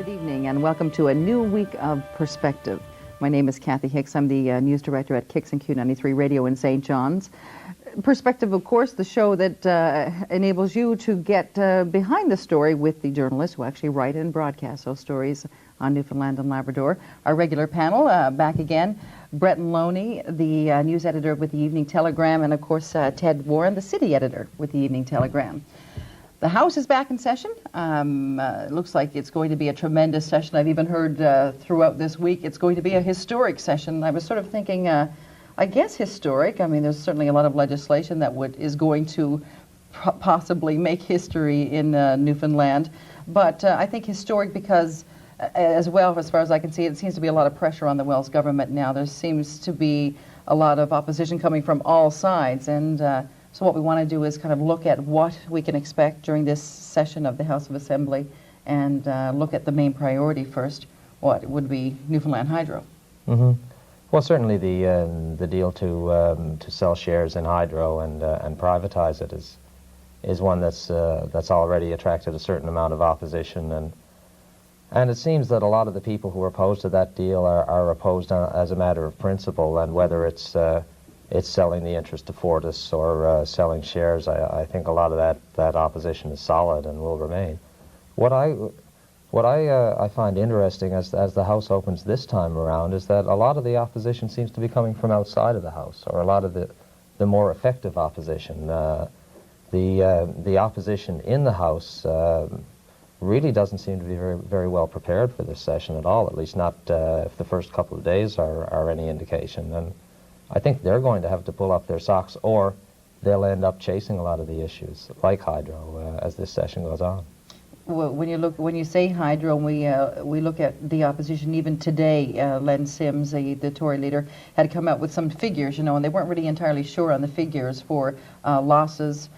Good evening and welcome to a new week of Perspective. My name is Kathy Hicks. I'm the news director at Kicks and Q93 Radio in St. John's. Perspective, of course, the show that enables you to get behind the story with the journalists who actually write and broadcast those stories on Newfoundland and Labrador. Our regular panel back again, Brett and Loney, the news editor with the Evening Telegram, and of course Ted Warren, the city editor with the Evening Telegram. The House is back in session. It looks like it's going to be a tremendous session. I've even heard throughout this week it's going to be a historic session. I was sort of thinking, I guess historic. I mean, there's certainly a lot of legislation that is going to possibly make history in Newfoundland. But I think historic because, as well, as far as I can see, it seems to be a lot of pressure on the Wells government now. There seems to be a lot of opposition coming from all sides. And so what we want to do is kind of look at what we can expect during this session of the House of Assembly and look at the main priority first, what would be Newfoundland Hydro. Mm-hmm. Well, certainly the deal to sell shares in Hydro and privatize it is one that's already attracted a certain amount of opposition, and it seems that a lot of the people who are opposed to that deal are opposed as a matter of principle, and whether it's selling the interest to Fortis or selling shares, I think a lot of that opposition is solid and will remain. What I find interesting as the House opens this time around is that a lot of the opposition seems to be coming from outside of the House, or a lot of the more effective opposition. The opposition in the House really doesn't seem to be very, very well prepared for this session at all, at least not if the first couple of days are any indication. And I think they're going to have to pull up their socks, or they'll end up chasing a lot of the issues, like Hydro, as this session goes on. Well, when you say Hydro, we look at the opposition. Even today, Len Sims, the Tory leader, had come out with some figures, and they weren't really entirely sure on the figures for losses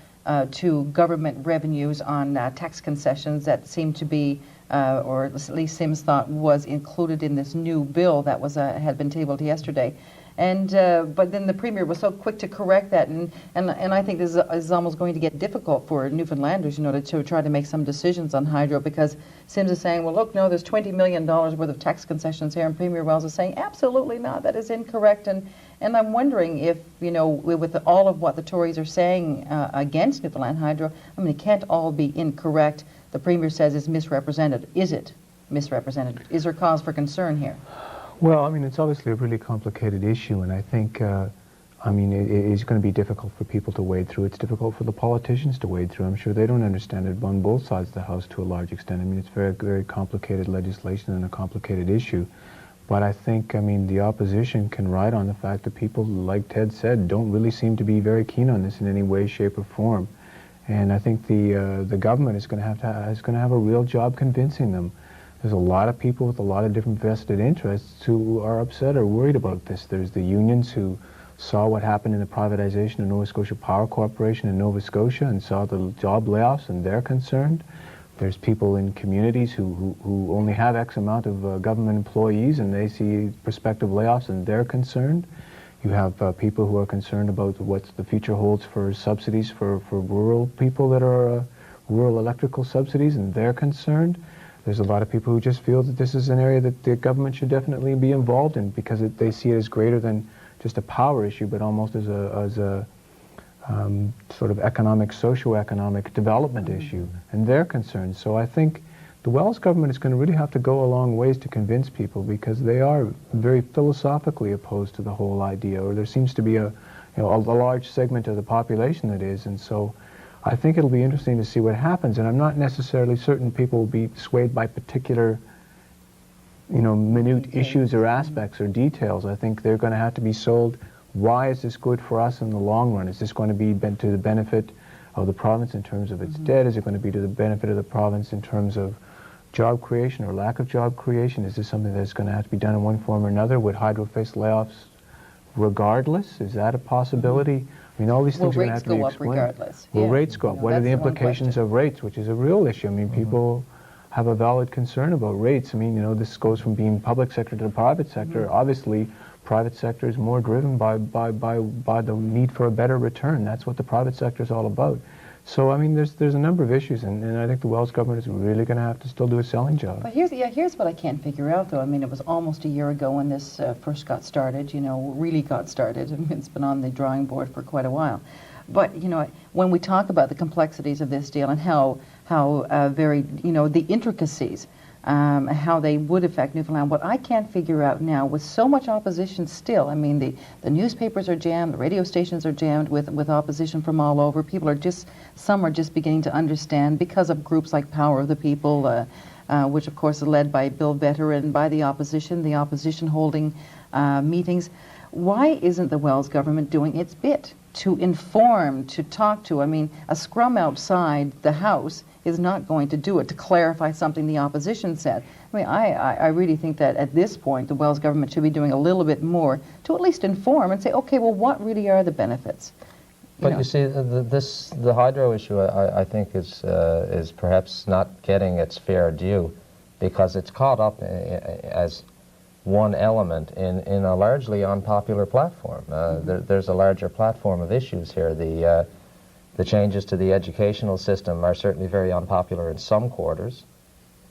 to government revenues on tax concessions that seemed to be, or at least Sims thought was included in this new bill that had been tabled yesterday. And but then the Premier was so quick to correct that, and I think this is almost going to get difficult for Newfoundlanders, to try to make some decisions on Hydro, because Sims is saying, well, look, no, there's $20 million worth of tax concessions here, and Premier Wells is saying, absolutely not, that is incorrect. And I'm wondering if, with all of what the Tories are saying against Newfoundland Hydro, I mean, it can't all be incorrect. The Premier says it's misrepresented. Is it misrepresented? Is there cause for concern here? Well, I mean, it's obviously a really complicated issue, and I think, it's going to be difficult for people to wade through. It's difficult for the politicians to wade through. I'm sure they don't understand it on both sides of the House to a large extent. I mean, it's very, very complicated legislation and a complicated issue. But I think, the opposition can ride on the fact that people, like Ted said, don't really seem to be very keen on this in any way, shape, or form. And I think the government is going to have a real job convincing them. There's a lot of people with a lot of different vested interests who are upset or worried about this. There's the unions who saw what happened in the privatization of Nova Scotia Power Corporation in Nova Scotia and saw the job layoffs, and they're concerned. There's people in communities who only have X amount of government employees, and they see prospective layoffs, and they're concerned. You have people who are concerned about what the future holds for subsidies for rural people that are rural electrical subsidies, and they're concerned. There's a lot of people who just feel that this is an area that the government should definitely be involved in, because they see it as greater than just a power issue, but almost as a sort of socio-economic development issue, and they're concerned. So I think the Wells government is going to really have to go a long ways to convince people, because they are very philosophically opposed to the whole idea, or there seems to be a large segment of the population that is, and so I think it'll be interesting to see what happens, and I'm not necessarily certain people will be swayed by particular, minute issues or aspects or details. I think they're going to have to be sold, why is this good for us in the long run? Is this going to be to the benefit of the province in terms of its debt? Is it going to be to the benefit of the province in terms of job creation or lack of job creation? Is this something that's going to have to be done in one form or another? Would Hydro face layoffs regardless? Is that a possibility? I mean, all these things are going to have to be explained. Regardless? Will rates go up? What are the implications of rates, which is a real issue? I mean, people have a valid concern about rates. I mean, this goes from being public sector to the private sector. Obviously, private sector is more driven by the need for a better return. That's what the private sector is all about. So, I mean, there's a number of issues, and I think the Welsh government is really going to have to still do a selling job. But here's what I can't figure out, though. I mean, it was almost a year ago when this first got started, really got started. I mean, it's been on the drawing board for quite a while. But, when we talk about the complexities of this deal and how very, the intricacies, how they would affect Newfoundland. What I can't figure out now, with so much opposition still, I mean, the newspapers are jammed, the radio stations are jammed with opposition from all over. Some are just beginning to understand because of groups like Power of the People, which of course is led by Bill Veteran, by the opposition holding meetings. Why isn't the Welsh government doing its bit to inform, to talk to? I mean, a scrum outside the House is not going to do it, to clarify something the opposition said. I mean, I really think that at this point the Welsh government should be doing a little bit more to at least inform and say, okay, well, what really are the benefits? You see, the hydro issue, I think, is perhaps not getting its fair due, because it's caught up as one element in a largely unpopular platform. There's a larger platform of issues here. The changes to the educational system are certainly very unpopular in some quarters.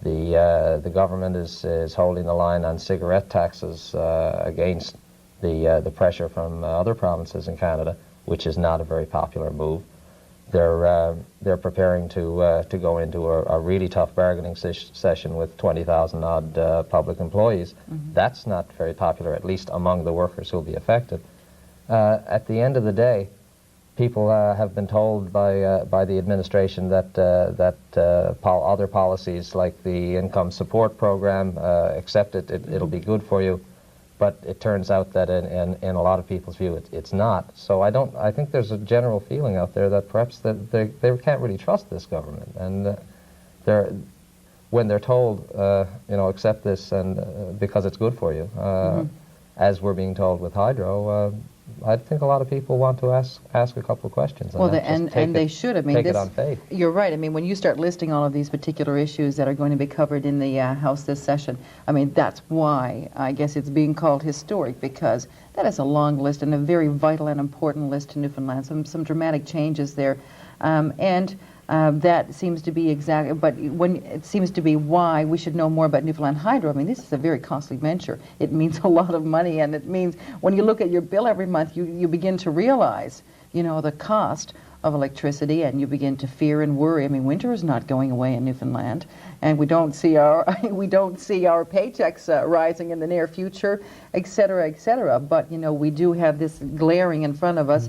The government is holding the line on cigarette taxes against the pressure from other provinces in Canada, which is not a very popular move. They're preparing to go into a really tough bargaining session with 20,000 odd public employees. Mm-hmm. That's not very popular, at least among the workers who will be affected. At the end of the day, people have been told by the administration that other policies like the income support program, accept it, it'll be good for you. But it turns out that in a lot of people's view, it's not. So I think there's a general feeling out there that perhaps that they can't really trust this government. And when they're told, accept this and because it's good for you, as we're being told with hydro, I think a lot of people want to ask a couple of questions. Well, and they should. I mean, take it on faith. You're right. I mean, when you start listing all of these particular issues that are going to be covered in the House this session, I mean, that's why I guess it's being called historic, because that is a long list and a very vital and important list to Newfoundland. Some dramatic changes there, that seems to be exactly, but when it seems to be why we should know more about Newfoundland Hydro. I mean, this is a very costly venture. It means a lot of money, and it means when you look at your bill every month, you begin to realize, the cost of electricity, and you begin to fear and worry. I mean, winter is not going away in Newfoundland, and we don't see our paychecks rising in the near future, et cetera, et cetera. But we do have this glaring in front of us.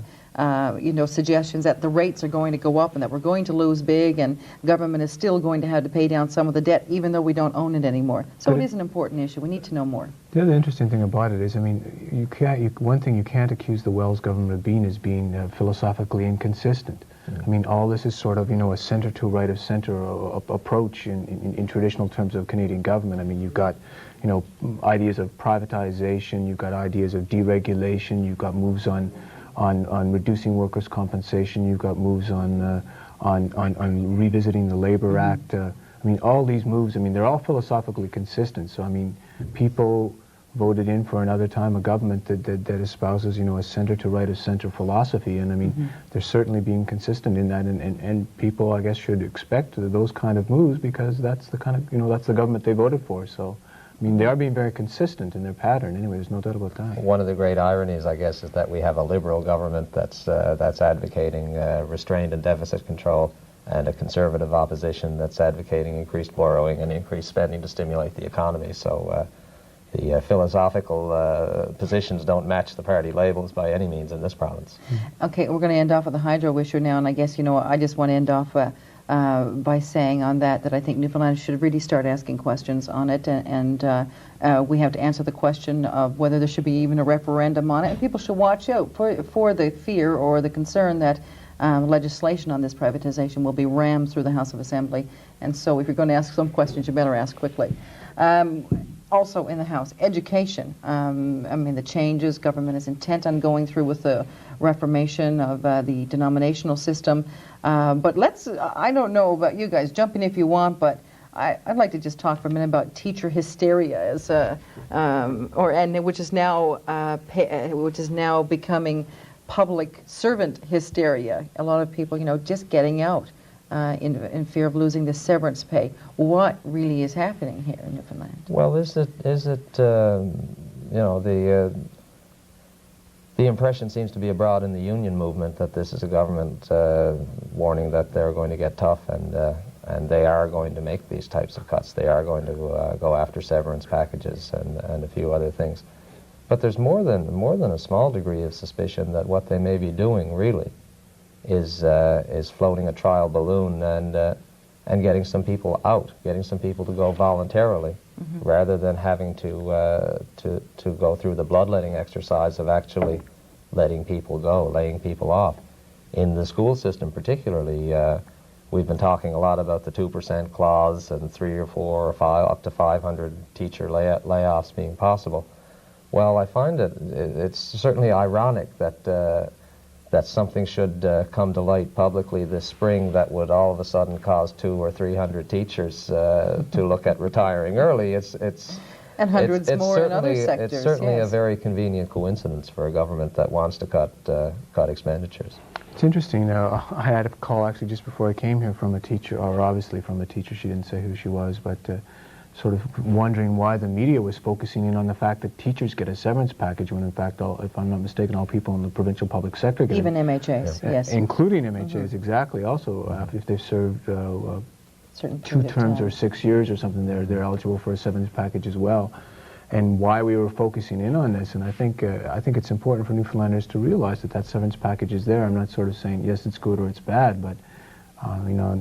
Suggestions that the rates are going to go up and that we're going to lose big, and government is still going to have to pay down some of the debt even though we don't own it anymore. So it is an important issue. We need to know more. The other interesting thing about it is, I mean, one thing you can't accuse the Welsh government of being is being philosophically inconsistent. I mean, all this is sort of, a center to right of center approach in traditional terms of Canadian government. I mean, you've got, ideas of privatization, you've got ideas of deregulation, you've got moves on reducing workers' compensation. You've got moves on revisiting the Labor Act. I mean, all these moves, I mean, they're all philosophically consistent. So, I mean, people voted in for another time a government that espouses, a center to right of center philosophy. And, I mean, they're certainly being consistent in that. And people, I guess, should expect those kind of moves, because that's the kind of, that's the government they voted for. So, I mean, they are being very consistent in their pattern. Anyway, there's no doubt about that. One of the great ironies, I guess, is that we have a liberal government that's advocating restraint and deficit control, and a conservative opposition that's advocating increased borrowing and increased spending to stimulate the economy. So the philosophical positions don't match the party labels by any means in this province. Okay, we're going to end off with the hydro issue now, and I guess, I just want to end off by saying on that I think Newfoundland should really start asking questions on it, and we have to answer the question of whether there should be even a referendum on it, and people should watch out for the fear or the concern that legislation on this privatization will be rammed through the House of Assembly. And so if you're going to ask some questions, you better ask quickly. Also in the House, education. I mean, the changes, government is intent on going through with the reformation of the denominational system. But I don't know about you guys, jump in if you want, but I'd like to just talk for a minute about teacher hysteria, which is now becoming public servant hysteria. A lot of people, just getting out in fear of losing the severance pay. What really is happening here in Newfoundland? Well, is it the impression seems to be abroad in the union movement that this is a government warning that they're going to get tough and they are going to make these types of cuts. They are going to go after severance packages and a few other things. But there's more than a small degree of suspicion that what they may be doing really is floating a trial balloon and getting some people out, getting some people to go voluntarily, rather than having to go through the bloodletting exercise of actually letting people go, laying people off. In the school system particularly, we've been talking a lot about the 2% clause and 3 or 4 or 5, up to 500 teacher layoffs being possible. Well, I find it's certainly ironic that something should come to light publicly this spring that would all of a sudden cause 200 or 300 teachers to look at retiring early. And hundreds more in other sectors. It's certainly a very convenient coincidence for a government that wants to cut expenditures. It's interesting now. I had a call actually just before I came here from a teacher, or obviously from a teacher. She didn't say who she was, but sort of wondering why the media was focusing in on the fact that teachers get a severance package when in fact, if I'm not mistaken, all people in the provincial public sector get even MHAs, yes. Including MHAs, exactly. Also, if they've served 2 terms or 6 years or something, they're eligible for a severance package as well. And why we were focusing in on this, and I think it's important for Newfoundlanders to realize that severance package is there. I'm not sort of saying yes, it's good or it's bad, but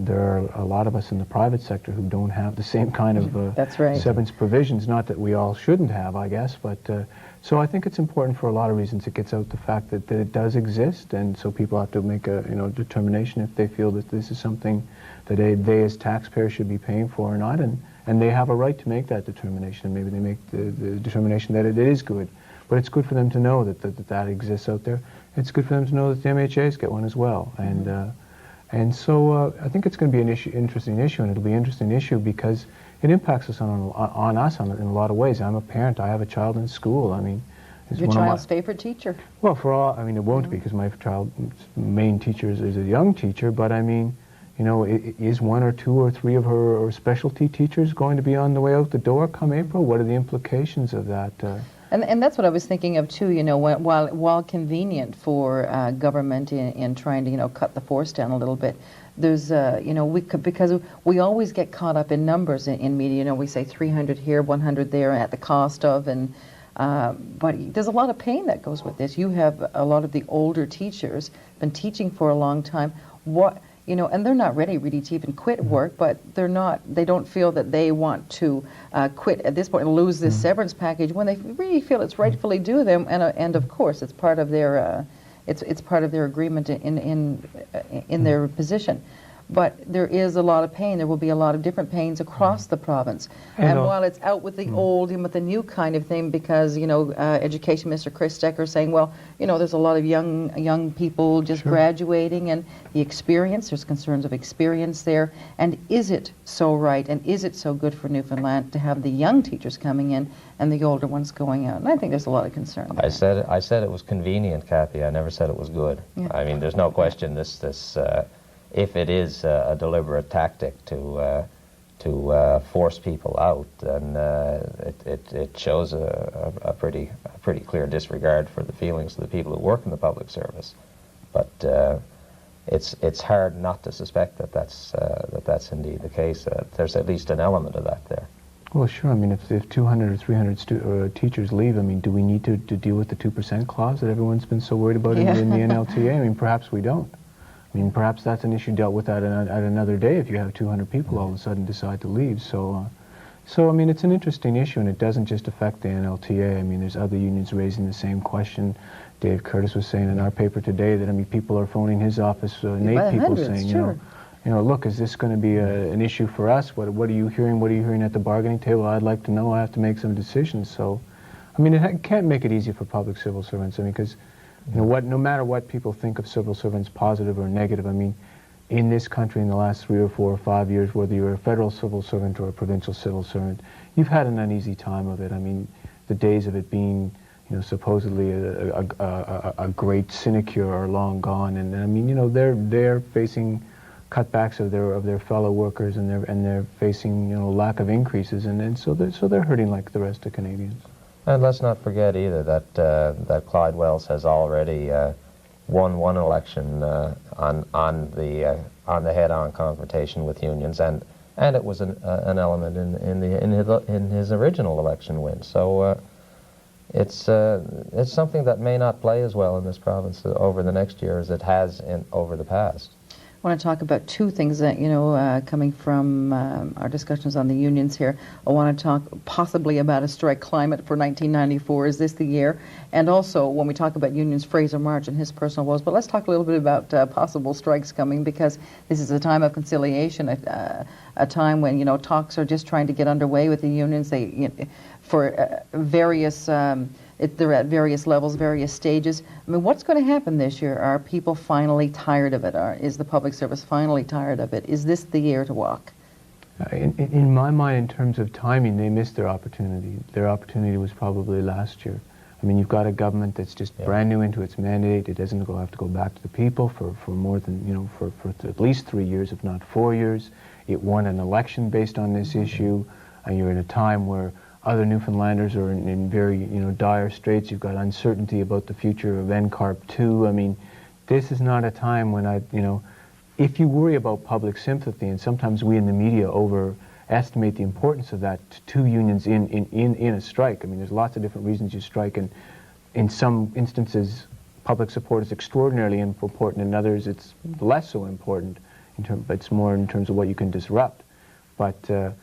there are a lot of us in the private sector who don't have the same kind of That's right. severance provisions. Not that we all shouldn't have, I guess, but so I think it's important for a lot of reasons. It gets out the fact that it does exist, and so people have to make a determination if they feel that this is something that they as taxpayers should be paying for or not, and they have a right to make that determination. Maybe they make the determination that it is good, but it's good for them to know that exists out there. It's good for them to know that the MHAs get one as well, and so I think it's going to be an interesting issue, and it'll be an interesting issue because it impacts us on us in a lot of ways. I'm a parent. I have a child in school. I mean, your child's favorite teacher? Well, it won't be because my child's main teacher is a young teacher, but I mean, is 1 or 2 or 3 of her specialty teachers going to be on the way out the door come April? What are the implications of that? And that's what I was thinking of too. While convenient for government in trying to cut the force down a little bit, there's because we always get caught up in numbers in media. We say 300 here, 100 there, at the cost of, but there's a lot of pain that goes with this. You have a lot of the older teachers been teaching for a long time. And they're not ready really to even quit work, but they don't feel that they want to quit at this point and lose this severance package when they really feel it's rightfully due them, and of course it's part of their it's part of their agreement in their position. But there is a lot of pain. There will be a lot of different pains across the province. And while it's out with the old and with the new kind of thing, because, Education Minister Chris Stecker saying, well, there's a lot of young people just graduating, and the experience, there's concerns of experience there. And is it so right, and is it so good for Newfoundland to have the young teachers coming in and the older ones going out? And I think there's a lot of concern there. I said it was convenient, Kathy. I never said it was good. Yeah. I mean, there's no question if it is a deliberate tactic to force people out, then it shows a pretty clear disregard for the feelings of the people who work in the public service. But it's hard not to suspect that that's indeed the case. There's at least an element of that there. Well, sure. I mean, if 200 or 300 teachers leave, I mean, do we need to deal with the 2% clause that everyone's been so worried about in the NLTA? I mean, perhaps we don't. I mean, perhaps that's an issue dealt with at another day if you have 200 people all of a sudden decide to leave. So I mean, it's an interesting issue, and it doesn't just affect the NLTA. I mean, there's other unions raising the same question. Dave Curtis was saying in our paper today that, I mean, people are phoning his office, NAPE people saying, look, is this going to be an issue for us? What are you hearing? What are you hearing at the bargaining table? I'd like to know. I have to make some decisions. So, I mean, it can't make it easy for public civil servants. I mean, because no matter what people think of civil servants, positive or negative, I mean, in this country in the last 3 or 4 or 5 years, whether you're a federal civil servant or a provincial civil servant, you've had an uneasy time of it. I mean, the days of it being, supposedly a great sinecure are long gone, and I mean, they're facing cutbacks of their fellow workers, and they're facing lack of increases, and so they're hurting like the rest of Canadians. And let's not forget either that that Clyde Wells has already won one election on the head-on confrontation with unions, and it was an element in his original election win. So it's something that may not play as well in this province over the next year as it has over the past. I want to talk about two things that, coming from our discussions on the unions here. I want to talk possibly about a strike climate for 1994. Is this the year? And also, when we talk about unions, Fraser March and his personal woes. But let's talk a little bit about possible strikes coming, because this is a time of conciliation, a time when, talks are just trying to get underway with the unions. For various... they're at various levels, various stages. I mean, what's going to happen this year? Are people finally tired of it? Is the public service finally tired of it? Is this the year to walk? In my mind, in terms of timing, they missed their opportunity. Their opportunity was probably last year. I mean, you've got a government that's just brand new into its mandate. It doesn't have to go back to the people for more than, for at least 3 years, if not 4 years. It won an election based on this issue, and you're in a time where other Newfoundlanders are in very, dire straits. You've got uncertainty about the future of NCARP 2. I mean, this is not a time when if you worry about public sympathy, and sometimes we in the media overestimate the importance of that to unions in a strike. I mean, there's lots of different reasons you strike, and in some instances, public support is extraordinarily important. In others, it's less so important. It's more in terms of what you can disrupt. But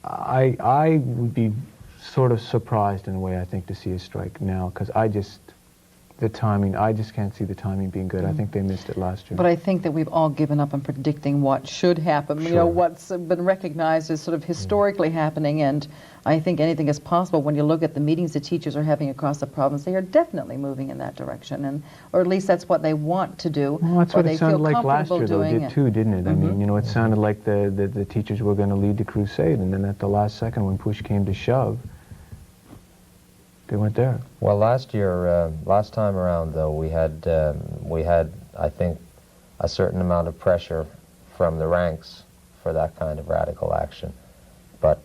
I would be sort of surprised in a way, I think, to see a strike now, because I just can't see the timing being good. I think they missed it last year. But I think that we've all given up on predicting what should happen, Sure. What's been recognized as sort of historically happening, and I think anything is possible. When you look at the meetings the teachers are having across the province, they are definitely moving in that direction, or at least that's what they want to do. Well, that's what it sounded like last year, though, didn't it? I mean, it sounded like the teachers were going to lead the crusade, and then at the last second, when push came to shove, they went there. Well, last time around, though, we had, I think, a certain amount of pressure from the ranks for that kind of radical action. But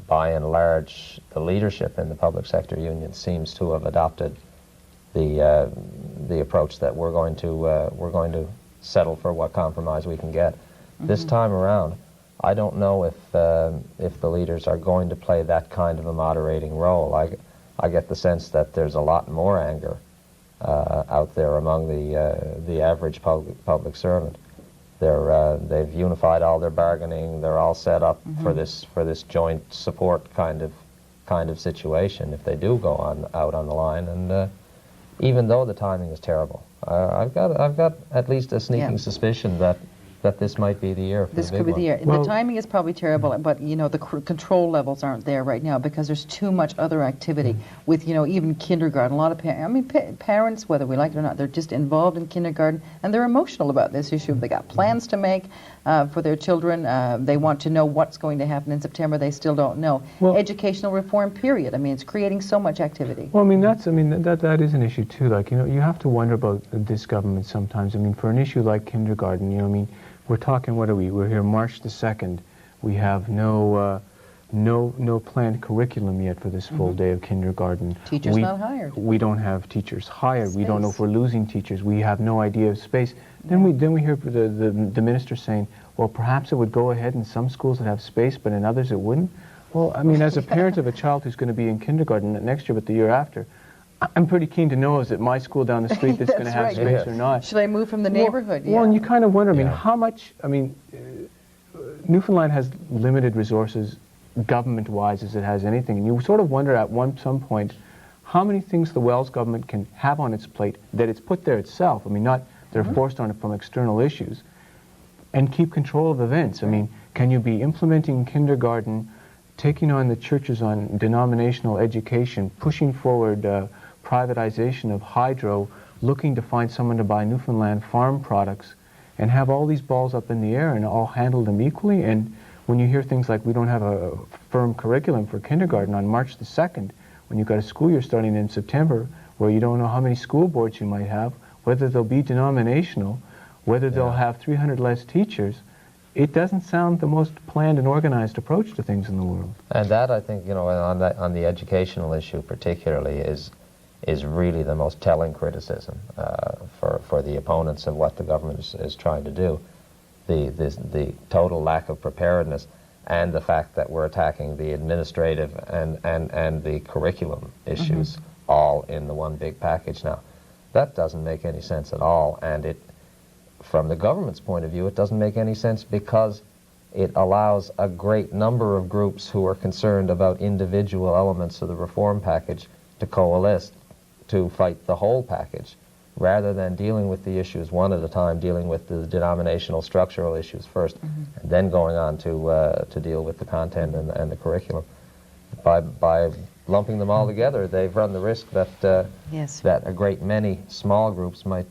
by and large, the leadership in the public sector union seems to have adopted the approach that we're going to settle for what compromise we can get. This time around, I don't know if the leaders are going to play that kind of a moderating role. I get the sense that there's a lot more anger out there among the average public servant. They've unified all their bargaining. They're all set up for this joint support kind of situation if they do go out on the line. And even though the timing is terrible, I've got at least a sneaking suspicion that this might be the year for this the big could be one. the year. Well, the timing is probably terrible, but the control levels aren't there right now because there's too much other activity with even kindergarten. A lot of parents, whether we like it or not, they're just involved in kindergarten, and they're emotional about this issue. They got plans to make for their children. They want to know what's going to happen in September. They still don't know. Well, educational reform, period. I mean, it's creating so much activity. Well, that is an issue too. Like, you have to wonder about this government sometimes. I mean, for an issue like kindergarten, we're talking, what are we? We're here March the 2nd. We have no planned curriculum yet for this full day of kindergarten. Teachers not hired. We don't have teachers hired. Space. We don't know if we're losing teachers. We have no idea of space. Then we hear the minister saying, well, perhaps it would go ahead in some schools that have space, but in others it wouldn't. Well, I mean, as a parent of a child who's going to be in kindergarten not next year but the year after, I'm pretty keen to know, is it my school down the street that's going to have space or not? Should I move from the neighborhood? Well, and you kind of wonder, how much, Newfoundland has limited resources government-wise as it has anything. And you sort of wonder at some point how many things the Wells government can have on its plate that it's put there itself. I mean, not they're forced on it from external issues, and keep control of events. I mean, can you be implementing kindergarten, taking on the churches on denominational education, pushing forward privatization of hydro, looking to find someone to buy Newfoundland farm products, and have all these balls up in the air and all handle them equally? And when you hear things like we don't have a firm curriculum for kindergarten on March the 2nd, when you've got a school year starting in September, where you don't know how many school boards you might have, whether they'll be denominational, whether they'll have 300 less teachers. It doesn't sound the most planned and organized approach to things in the world. And that, I think, on the educational issue particularly is really the most telling criticism for the opponents of what the government is trying to do. The total lack of preparedness and the fact that we're attacking the administrative and the curriculum issues all in the one big package now. That doesn't make any sense at all, and from the government's point of view, it doesn't make any sense because it allows a great number of groups who are concerned about individual elements of the reform package to coalesce to fight the whole package, rather than dealing with the issues one at a time, dealing with the denominational structural issues first, and then going on to deal with the content and the curriculum. By lumping them all together, they've run the risk that that a great many small groups might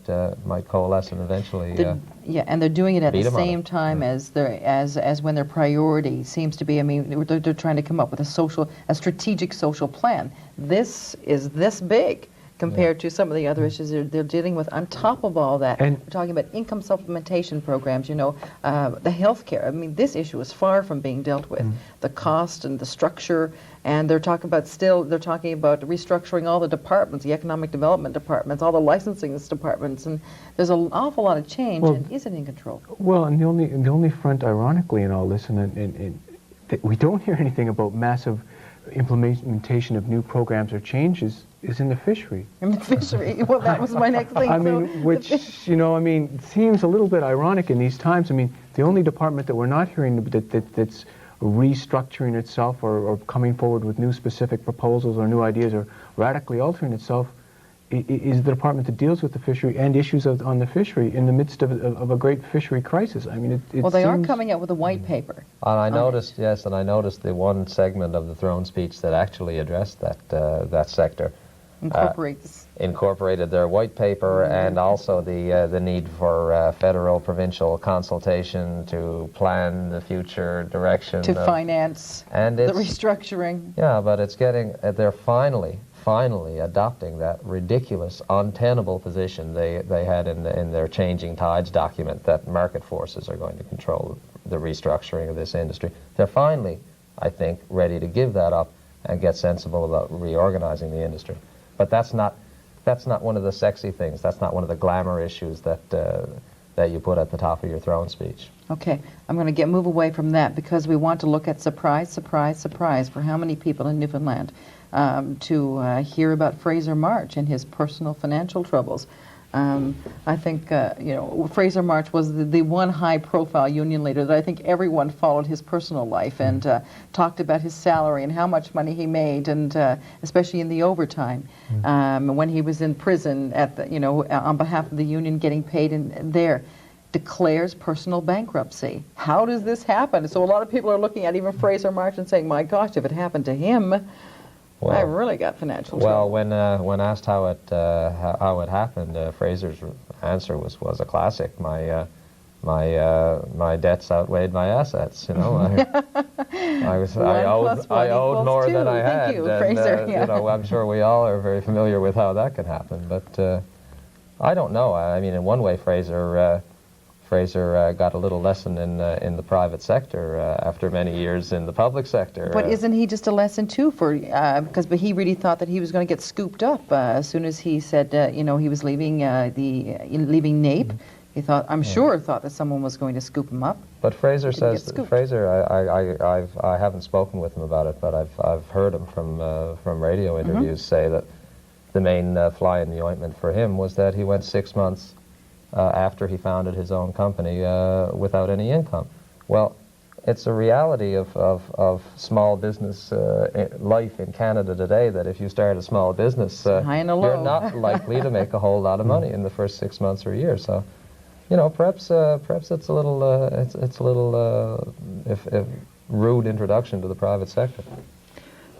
coalesce and eventually and they're doing it at the same time Mm. as when their priority seems to be. I mean, they're trying to come up with a strategic social plan. This is this big compared to some of the other issues they're dealing with. On top of all that, And we're talking about income supplementation programs, the health care. I mean, this issue is far from being dealt with. The cost and the structure, and they're talking about restructuring all the departments, the economic development departments, all the licensing departments, and there's an awful lot of change, and is it in control? Well, and the only front, ironically, in all this, and we don't hear anything about massive implementation of new programs or changes, is in the fishery. In the fishery. Well, that was my next thing. I mean, which, seems a little bit ironic in these times. I mean, the only department that we're not hearing that's restructuring itself or coming forward with new specific proposals or new ideas or radically altering itself is the department that deals with the fishery and issues on the fishery in the midst of a great fishery crisis. I mean, it well, they are seems coming out with a white paper. And I noticed, and I noticed the one segment of the throne speech that actually addressed that sector. Incorporated their white paper and also the need for federal provincial consultation to plan the future direction to finance the restructuring. Yeah, but it's they're finally adopting that ridiculous, untenable position they had in their Changing Tides document that market forces are going to control the restructuring of this industry. They're finally, I think, ready to give that up and get sensible about reorganizing the industry. But that's not one of the sexy things. That's not one of the glamour issues that you put at the top of your throne speech. Okay, I'm going to move away from that because we want to look at surprise, surprise, surprise for how many people in Newfoundland to hear about Fraser March and his personal financial troubles. I think, Fraser March was the one high-profile union leader that I think everyone followed his personal life and talked about his salary and how much money he made, and especially in the overtime. When he was in prison on behalf of the union getting paid there, declares personal bankruptcy. How does this happen? So a lot of people are looking at even Fraser March and saying, my gosh, if it happened to him, I really got financial trouble. Well, when asked how it happened, Fraser's answer was a classic. My debts outweighed my assets. I owed more than I had. Thank you, Fraser. I'm sure we all are very familiar with how that could happen. But I don't know. I mean, in one way, Fraser got a little lesson in the private sector after many years in the public sector. But isn't he just a lesson too because he really thought that he was going to get scooped up as soon as he said he was leaving leaving NAPE. He thought that someone was going to scoop him up. But Fraser says I haven't spoken with him about it, but I've heard him from radio interviews say that the main fly in the ointment for him was that he went 6 months after he founded his own company without any income. Well, it's a reality of small business life in Canada today that if you start a small business, high and a low. You're not likely to make a whole lot of money in the first 6 months or a year. So, perhaps it's a little rude introduction to the private sector.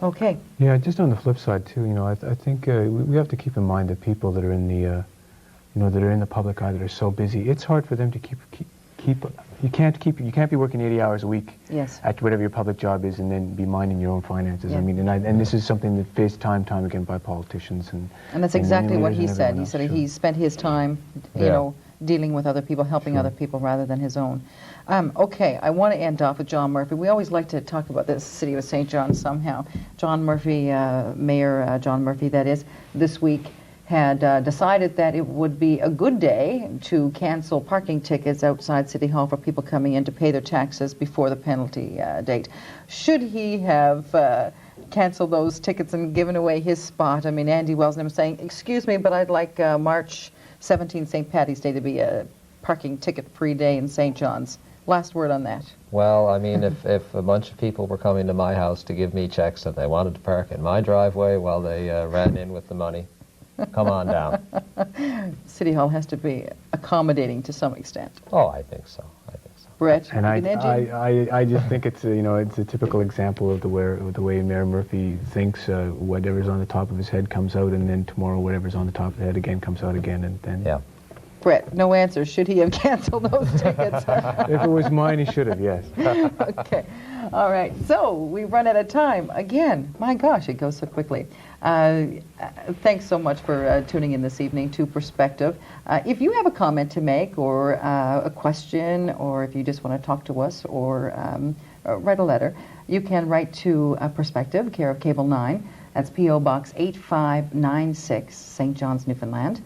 Okay. Yeah, just on the flip side too, I think we have to keep in mind that people that are in the that are in the public eye that are so busy, it's hard for them to you can't be working 80 hours a week Yes. at whatever your public job is and then be minding your own finances. Yeah. I mean, and this is something that's faced time again by politicians and And that's exactly what he leaders and said. everyone He else, said sure. he spent his time, Yeah. dealing with other people, helping Sure. other people rather than his own. Okay, I want to end off with John Murphy. We always like to talk about the city of St. John's somehow. John Murphy, Mayor John Murphy, that is, this week had decided that it would be a good day to cancel parking tickets outside City Hall for people coming in to pay their taxes before the penalty date. Should he have canceled those tickets and given away his spot? I mean, Andy Wellsnam was saying, excuse me, but I'd like March 17th, St. Patty's Day, to be a parking ticket-free day in St. John's. Last word on that. Well, I mean, if a bunch of people were coming to my house to give me checks and they wanted to park in my driveway while they ran in with the money, come on down. City Hall has to be accommodating to some extent. Oh, I think so. Brett, And you can edge in? I just think it's it's a typical example of the way Mayor Murphy thinks. Whatever's on the top of his head comes out, and then tomorrow whatever's on the top of the head again comes out again, and then. Yeah. Brett, no answer. Should he have canceled those tickets? If it was mine, he should have. Yes. Okay. All right. So we've run out of time again. My gosh, it goes so quickly. Thanks so much for tuning in this evening to Perspective. If you have a comment to make or a question, or if you just want to talk to us or write a letter, you can write to Perspective, care of Cable 9. That's P.O. Box 8596, St. John's, Newfoundland.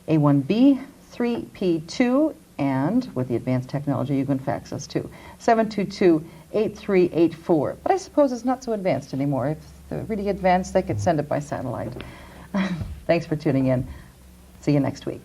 A1B 3P2, and with the advanced technology, you can fax us too. 722-8384. But I suppose it's not so advanced anymore. If they're really advanced, they could send it by satellite. Thanks for tuning in. See you next week.